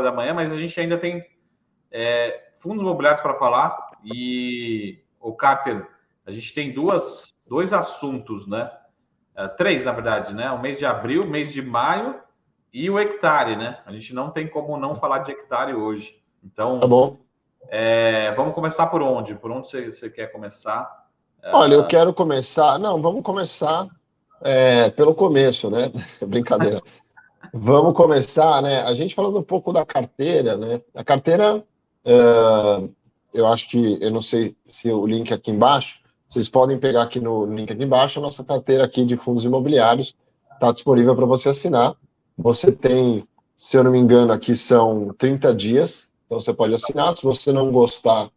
da manhã, mas a gente ainda tem fundos imobiliários para falar. E o Carter, a gente tem dois assuntos, né? Três, na verdade, né? O mês de abril, o mês de maio e o hectare, né? A gente não tem como não falar de hectare hoje. Então, Tá bom. Vamos começar por onde? Por onde você quer começar? Olha, eu quero começar. Não, vamos começar pelo começo, né? Brincadeira. Vamos começar, né? A gente falando um pouco da carteira, né? A carteira, eu acho que, eu não sei se o link aqui embaixo, vocês podem pegar aqui no link aqui embaixo, a nossa carteira aqui de fundos imobiliários está disponível para você assinar. Você tem, se eu não me engano, aqui são 30 dias, então você pode assinar. Se você não gostar,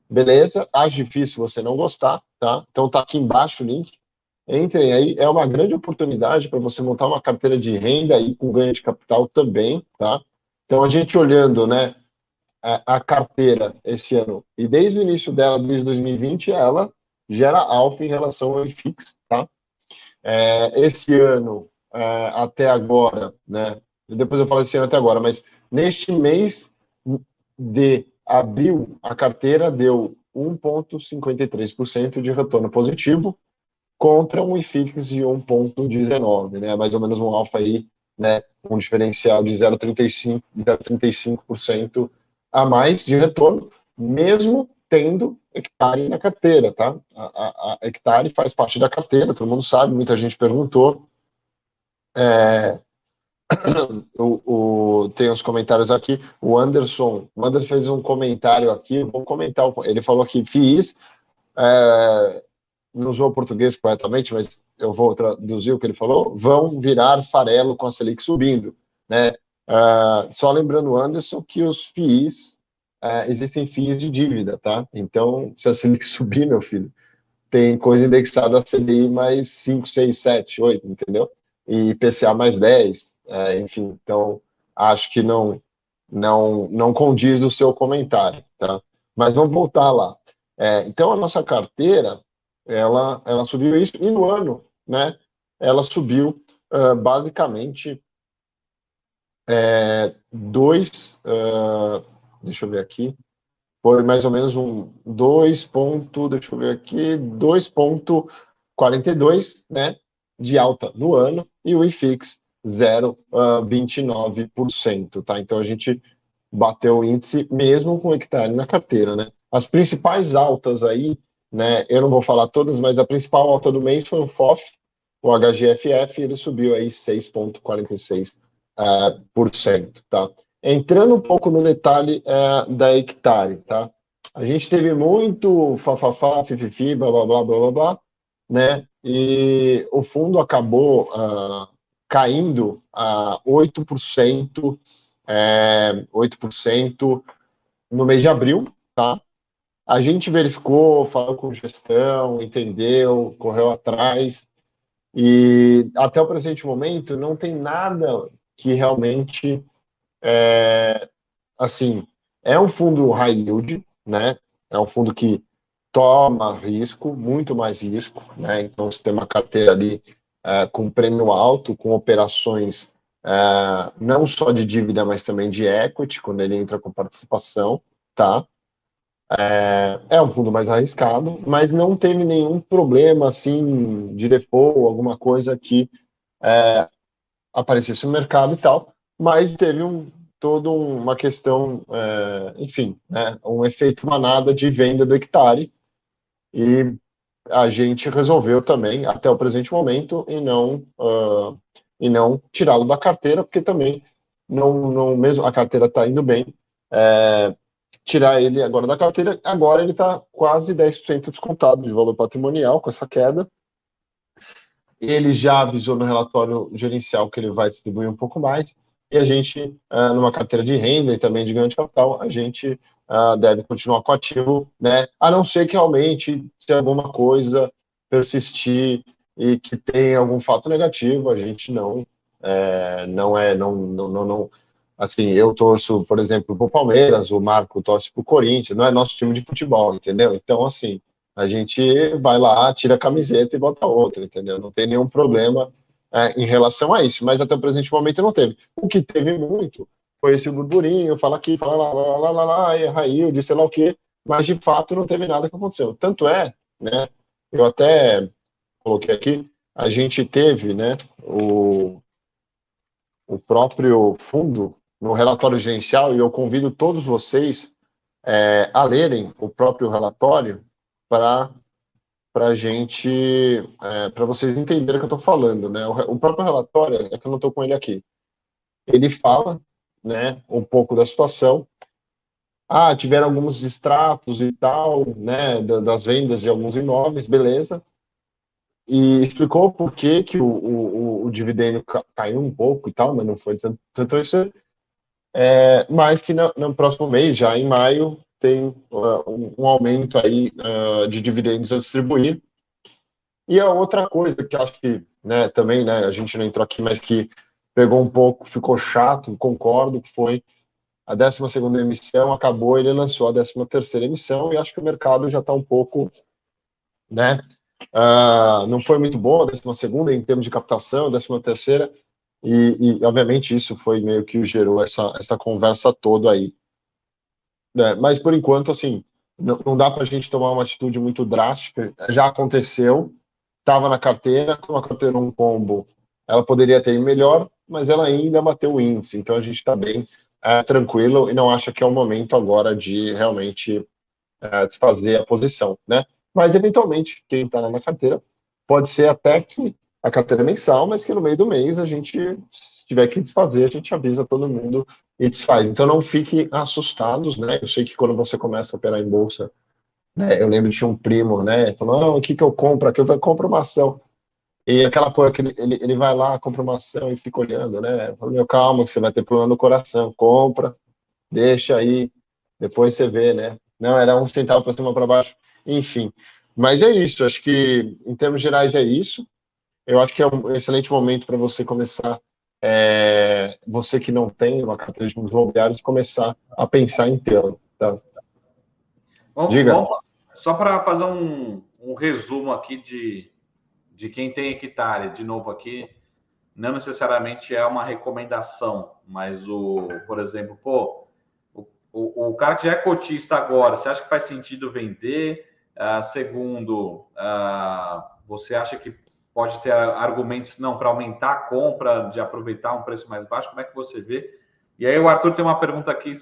beleza. Acho difícil você não gostar, tá? Então tá aqui embaixo o link. Entrem aí, é uma grande oportunidade para você montar uma carteira de renda aí com ganho de capital também, tá? Então a gente olhando, né, a carteira esse ano, e desde o início dela, desde 2020, ela gera alfa em relação ao IFIX, tá? Esse ano, até agora, né, depois eu falo esse ano até agora, mas neste mês de abril, a carteira deu 1,53% de retorno positivo, contra um IFIX de 1,19, né? Mais ou menos um alfa aí, né? Um diferencial de 0,35% a mais de retorno, mesmo tendo hectare na carteira, tá? A hectare faz parte da carteira, todo mundo sabe, muita gente perguntou. Tem os comentários aqui. O Anderson fez um comentário aqui, vou comentar. Ele falou que FIIs. Não usou o português corretamente, mas eu vou traduzir o que ele falou, vão virar farelo com a Selic subindo, né? Só lembrando, Anderson, que os FIIs, existem FIIs de dívida, tá? Então, se a Selic subir, meu filho, tem coisa indexada a CDI mais 5, 6, 7, 8, entendeu? E IPCA mais 10, enfim, então, acho que não condiz o seu comentário, tá? Mas vamos voltar lá. Então, a nossa carteira, ela subiu isso, e no ano, né, ela subiu basicamente deixa eu ver aqui, foi mais ou menos um 2,42, né, de alta no ano, e o IFIX 0,29%, tá? Então a gente bateu o índice mesmo com hectare na carteira, né? As principais altas aí, né, eu não vou falar todas, mas a principal alta do mês foi o FOF, o HGFF, ele subiu aí 6,46%, tá? Entrando um pouco no detalhe da hectare, tá? A gente teve muito fafafá, fififi, blá, blá, blá, blá, blá, blá, né? E o fundo acabou caindo a 8%, 8% no mês de abril, tá? A gente verificou, falou com gestão, entendeu, correu atrás, e até o presente momento não tem nada que realmente, assim, é um fundo high yield, né? É um fundo que toma risco, muito mais risco, né? Então, você tem uma carteira ali com prêmio alto, com operações não só de dívida, mas também de equity, quando ele entra com participação, tá? É um fundo mais arriscado, mas não teve nenhum problema, assim, de default, alguma coisa que aparecesse no mercado e tal, mas teve toda uma questão, enfim, né, um efeito manada de venda do hectare, e a gente resolveu também, até o presente momento, e não tirá-lo da carteira, porque também, mesmo a carteira está indo bem, tirar ele agora da carteira, agora ele está quase 10% descontado de valor patrimonial com essa queda. Ele já avisou no relatório gerencial que ele vai distribuir um pouco mais, e a gente, numa carteira de renda e também de ganho de capital, a gente deve continuar com o ativo, né? A não ser que realmente, se alguma coisa persistir e que tenha algum fato negativo, a gente não, assim, eu torço, por exemplo, para o Palmeiras, o Marco torce para o Corinthians, não é nosso time de futebol, entendeu? Então, assim, a gente vai lá, tira a camiseta e bota outra, entendeu? Não tem nenhum problema em relação a isso, mas até o presente momento não teve. O que teve muito foi esse burburinho, fala aqui, fala lá, erra aí, disse sei lá o quê, mas de fato não teve nada que aconteceu. Tanto é, né, eu até coloquei aqui, a gente teve, né, o próprio fundo no relatório gerencial, e eu convido todos vocês a lerem o próprio relatório para a gente, para vocês entenderem o que eu estou falando, né? O próprio relatório, é que eu não estou com ele aqui, ele fala, né, um pouco da situação. Ah, tiveram alguns extratos e tal, né, das vendas de alguns imóveis, beleza. E explicou por que, que o dividendo caiu um pouco e tal, mas não foi tanto isso. Mas que no próximo mês, já em maio, tem um aumento aí de dividendos a distribuir. E a outra coisa que acho que, né, também, né, a gente não entrou aqui, mas que pegou um pouco, ficou chato, concordo, que foi a 12ª emissão, acabou, ele lançou a 13ª emissão, e acho que o mercado já está um pouco, né, não foi muito boa a 12ª em termos de captação, a 13ª, e obviamente isso foi meio que gerou essa conversa toda aí. Né? Mas por enquanto, assim, não dá para a gente tomar uma atitude muito drástica, já aconteceu, estava na carteira, como a carteira um combo, ela poderia ter ido melhor, mas ela ainda bateu o índice, então a gente está bem tranquilo e não acha que é o momento agora de realmente desfazer a posição, né? Mas, eventualmente, quem está na carteira, pode ser até que a carteira é mensal, mas que no meio do mês a gente, se tiver que desfazer, a gente avisa todo mundo e desfaz. Então, não fiquem assustados, né? Eu sei que quando você começa a operar em bolsa, né? Eu lembro que tinha um primo, né? Falou, não, o que eu compro aqui? Eu compro uma ação. E aquela coisa que ele vai lá, compra uma ação e fica olhando, né? Fala, meu, calma, que você vai ter problema no coração. Compra, deixa aí, depois você vê, né? Não, era 1 centavo para cima para baixo, enfim. Mas é isso, acho que em termos gerais é isso. Eu acho que é um excelente momento para você começar, você que não tem uma carteira de fundos imobiliários, começar a pensar em tê-la. Tá? Diga. Só para fazer um resumo aqui de quem tem hectare, de novo aqui, não necessariamente é uma recomendação, mas por exemplo, o cara que já é cotista agora, você acha que faz sentido vender? Segundo, você acha que pode ter argumentos não para aumentar a compra, de aproveitar um preço mais baixo? Como é que você vê? E aí o Arthur tem uma pergunta aqui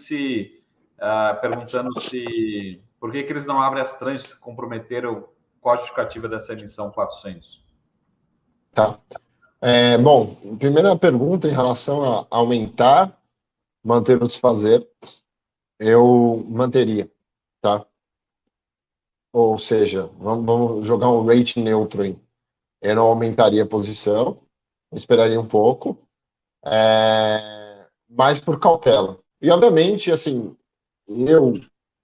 perguntando se por que eles não abrem as tranches, se comprometeram qual a justificativa dessa emissão 400? Tá. Bom, primeira pergunta em relação a aumentar, manter ou desfazer, eu manteria, tá? Ou seja, vamos jogar um rate neutro aí. Eu não aumentaria a posição, esperaria um pouco, mas por cautela. E, obviamente, assim, eu,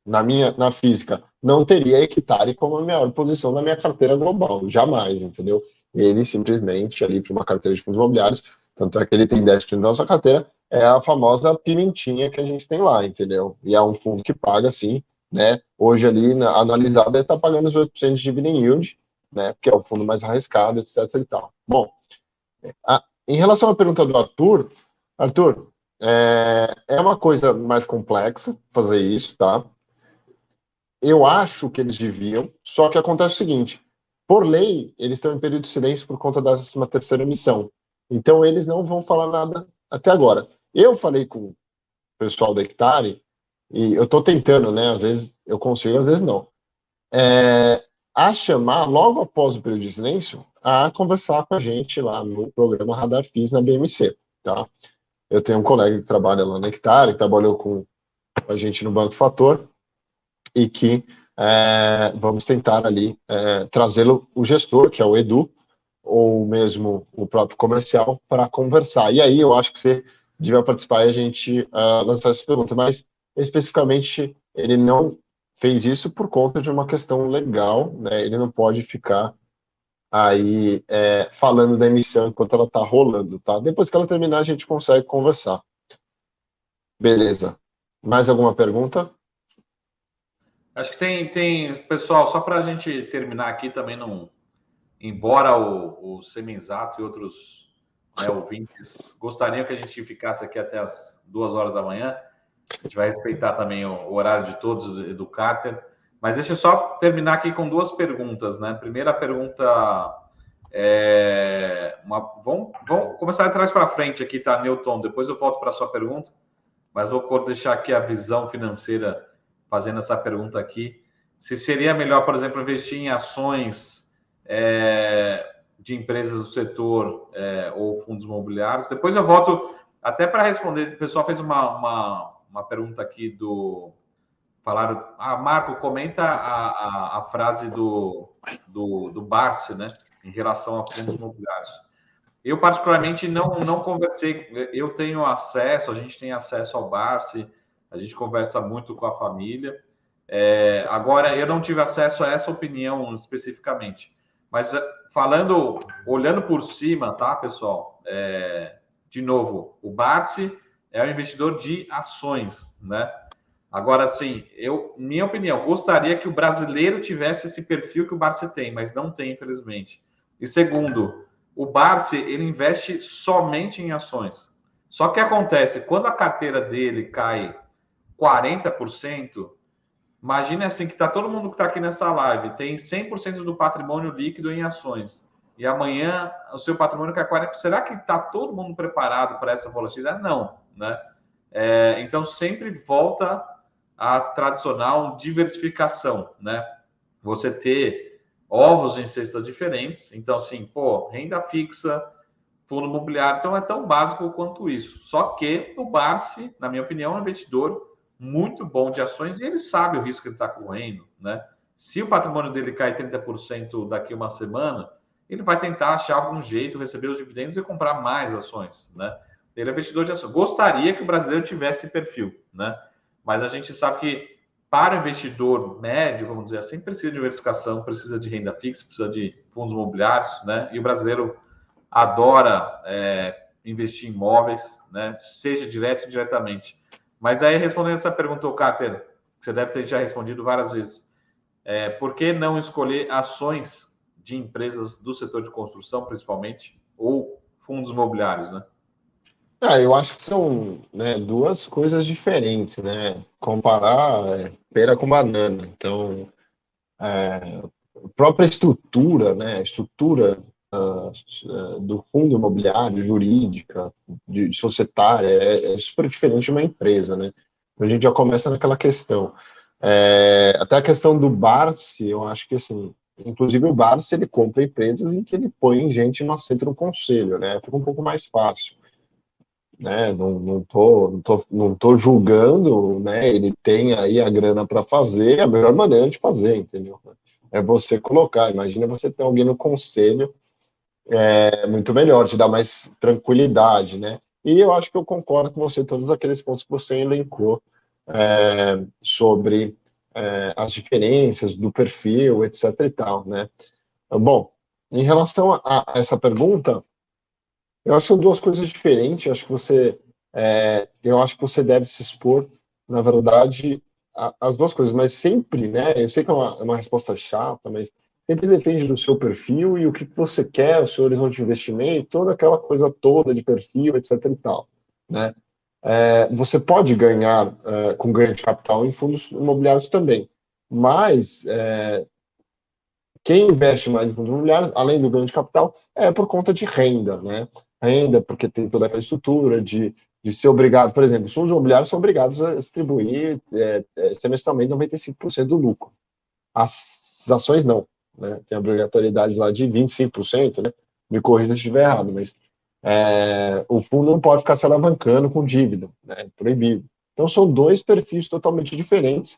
na física, não teria hectare como a maior posição da minha carteira global, jamais, entendeu? Ele simplesmente, ali para uma carteira de fundos imobiliários, tanto é que ele tem 10% da nossa carteira, é a famosa pimentinha que a gente tem lá, entendeu? E é um fundo que paga, assim, né? Hoje ali, analisado, ele está pagando os 8% de dividend yield, né? Porque é o fundo mais arriscado, etc e tal. Bom, em relação à pergunta do Arthur, é uma coisa mais complexa fazer isso, tá? Eu acho que eles deviam, só que acontece o seguinte: por lei, eles estão em período de silêncio por conta da 13ª emissão. Então, eles não vão falar nada até agora. Eu falei com o pessoal da Hectare, e eu estou tentando, né? Às vezes eu consigo, às vezes não. A chamar, logo após o período de silêncio, a conversar com a gente lá no programa Radar FIS na BMC, tá? Eu tenho um colega que trabalha lá na Hectare, que trabalhou com a gente no Banco Fator, e que vamos tentar ali trazê-lo, o gestor, que é o Edu, ou mesmo o próprio comercial, para conversar. E aí eu acho que você devia participar e a gente lançar essa pergunta. Mas, especificamente, ele não fez isso por conta de uma questão legal, né? Ele não pode ficar aí falando da emissão enquanto ela está rolando, tá? Depois que ela terminar, a gente consegue conversar. Beleza. Mais alguma pergunta? Acho que tem pessoal, só para a gente terminar aqui também, não, embora o Semenzato e outros né, ouvintes gostariam que a gente ficasse aqui até as 2 horas da manhã. A gente vai respeitar também o horário de todos do Carter. Mas deixa eu só terminar aqui com 2 perguntas, né? Primeira pergunta vamos começar de trás para frente aqui, tá, Newton? Depois eu volto para a sua pergunta, mas vou deixar aqui a visão financeira fazendo essa pergunta aqui. Se seria melhor, por exemplo, investir em ações de empresas do setor ou fundos imobiliários? Depois eu volto até para responder. O pessoal fez uma pergunta aqui falaram, Marco, comenta a frase do Barsi, né, em relação a fundos imobiliários. Eu, particularmente, não conversei. Eu tenho acesso, a gente tem acesso ao Barsi, a gente conversa muito com a família. Agora, eu não tive acesso a essa opinião especificamente. Mas, olhando por cima, tá, pessoal? De novo, o Barsi é um investidor de ações, né? Agora, assim, minha opinião, gostaria que o brasileiro tivesse esse perfil que o Barsi tem, mas não tem, infelizmente. E segundo, o Barsi, ele investe somente em ações. Só que acontece, quando a carteira dele cai 40%, imagine assim, que todo mundo que está aqui nessa live tem 100% do patrimônio líquido em ações. E amanhã o seu patrimônio cai 40%. Será que está todo mundo preparado para essa volatilidade? Não, né? Então, sempre volta a tradicional diversificação, né? Você ter ovos em cestas diferentes. Então, assim, renda fixa, fundo imobiliário, então é tão básico quanto isso. Só que o Barsi, na minha opinião, é um investidor muito bom de ações e ele sabe o risco que ele está correndo, né? Se o patrimônio dele cai 30% daqui a uma semana, ele vai tentar achar algum jeito, receber os dividendos e comprar mais ações, né? Ele é investidor de ações. Gostaria que o brasileiro tivesse esse perfil, né? Mas a gente sabe que para o investidor médio, vamos dizer assim, precisa de diversificação, precisa de renda fixa, precisa de fundos imobiliários, né? E o brasileiro adora investir em imóveis, né? Seja direto ou indiretamente. Mas aí, respondendo essa pergunta, Carter, que você deve ter já respondido várias vezes, por que não escolher ações de empresas do setor de construção, principalmente, ou fundos imobiliários, né? Eu acho que são, né, 2 coisas diferentes, né? Comparar pera com banana. Então, a própria estrutura, né? A estrutura do fundo imobiliário, jurídica, de societária, é super diferente de uma empresa, né? A gente já começa naquela questão. Até a questão do Barsi, eu acho que, assim, inclusive o Barsi, ele compra empresas em que ele põe gente no assento do conselho, né? Fica um pouco mais fácil. Né? Não tô julgando, né? Ele tem aí a grana para fazer, a melhor maneira de fazer, entendeu? É você colocar. Imagina você ter alguém no conselho, muito melhor, te dá mais tranquilidade, né? E eu acho que eu concordo com você, todos aqueles pontos que você elencou sobre as diferenças do perfil, etc. e tal, né? Bom, em relação a essa pergunta, eu acho que são 2 coisas diferentes. Eu acho que você deve se expor, na verdade, as 2 coisas, mas sempre, né? Eu sei que é uma resposta chata, mas sempre depende do seu perfil e o que você quer, o seu horizonte de investimento, toda aquela coisa toda de perfil, etc. e tal, né? Você pode ganhar com ganho de capital em fundos imobiliários também, mas quem investe mais em fundos imobiliários, além do ganho de capital, é por conta de renda, né? Renda, porque tem toda aquela estrutura de ser obrigado, por exemplo, os fundos imobiliários são obrigados a distribuir semestralmente 95% do lucro. As ações não, né? Tem a obrigatoriedade lá de 25%, né? Me corrija se estiver errado, mas o fundo não pode ficar se alavancando com dívida, né? Proibido. Então são 2 perfis totalmente diferentes.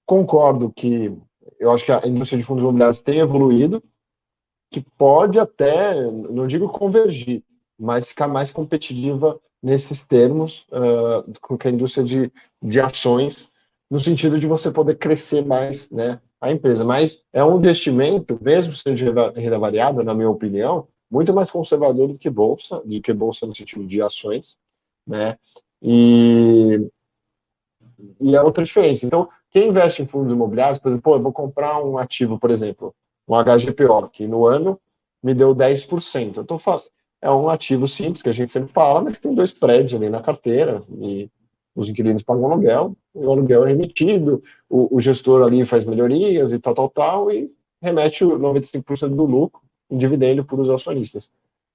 Concordo que eu acho que a indústria de fundos imobiliários tem evoluído, que pode até, não digo convergir, mas ficar mais competitiva nesses termos com a indústria de ações, no sentido de você poder crescer mais, né, a empresa. Mas é um investimento, mesmo sendo de renda variável, na minha opinião, muito mais conservador do que bolsa no sentido de ações, né, e é outra diferença. Então, quem investe em fundos imobiliários, por exemplo, eu vou comprar um ativo, por exemplo, um HGPO, que no ano me deu 10%. é um ativo simples, que a gente sempre fala, mas tem 2 prédios ali na carteira, e os inquilinos pagam aluguel, o aluguel é remetido, o gestor ali faz melhorias e tal, e remete o 95% do lucro em dividendo para os acionistas,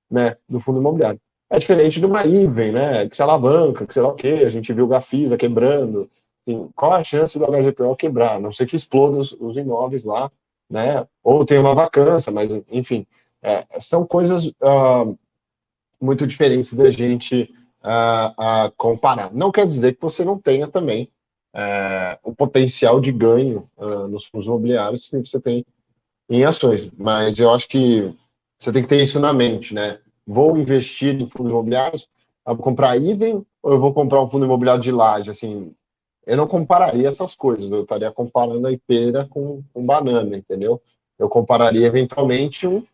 né, do fundo imobiliário. É diferente de uma Iven, né, que se alavanca, que sei lá o quê, a gente viu o Gafisa quebrando, assim, qual a chance do HGPO quebrar? A não ser que exploda os imóveis lá, né, ou tem uma vacância, mas, enfim, são coisas muito diferentes da gente comparar. Não quer dizer que você não tenha também o potencial de ganho nos fundos imobiliários que você tem em ações, mas eu acho que você tem que ter isso na mente, né? Vou investir em fundos imobiliários, eu vou comprar Iven ou eu vou comprar um fundo imobiliário de laje? Assim, eu não compararia essas coisas, eu estaria comparando a Ipera com banana, entendeu? Eu compararia eventualmente um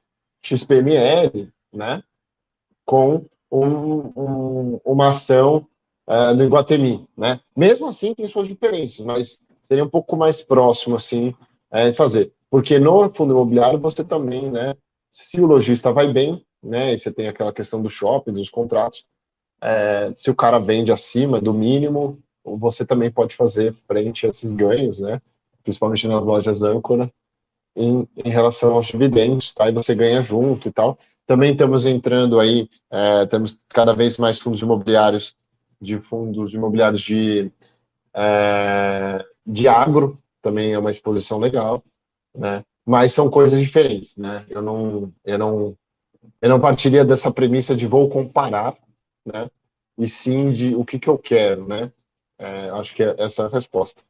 XPML, né? Com uma ação no Iguatemi, né? Mesmo assim, tem suas diferenças, mas seria um pouco mais próximo, assim, de fazer. Porque no fundo imobiliário você também, né? Se o lojista vai bem, né? E você tem aquela questão do shopping, dos contratos, se o cara vende acima do mínimo, você também pode fazer frente a esses ganhos, né? Principalmente nas lojas âncora, em relação aos dividendos, aí você ganha junto e tal. Também estamos entrando aí, temos cada vez mais fundos imobiliários de agro, também é uma exposição legal, né? Mas são coisas diferentes, né? Eu não partiria dessa premissa de vou comparar, né? E sim de o que eu quero, né? Acho que essa é a resposta.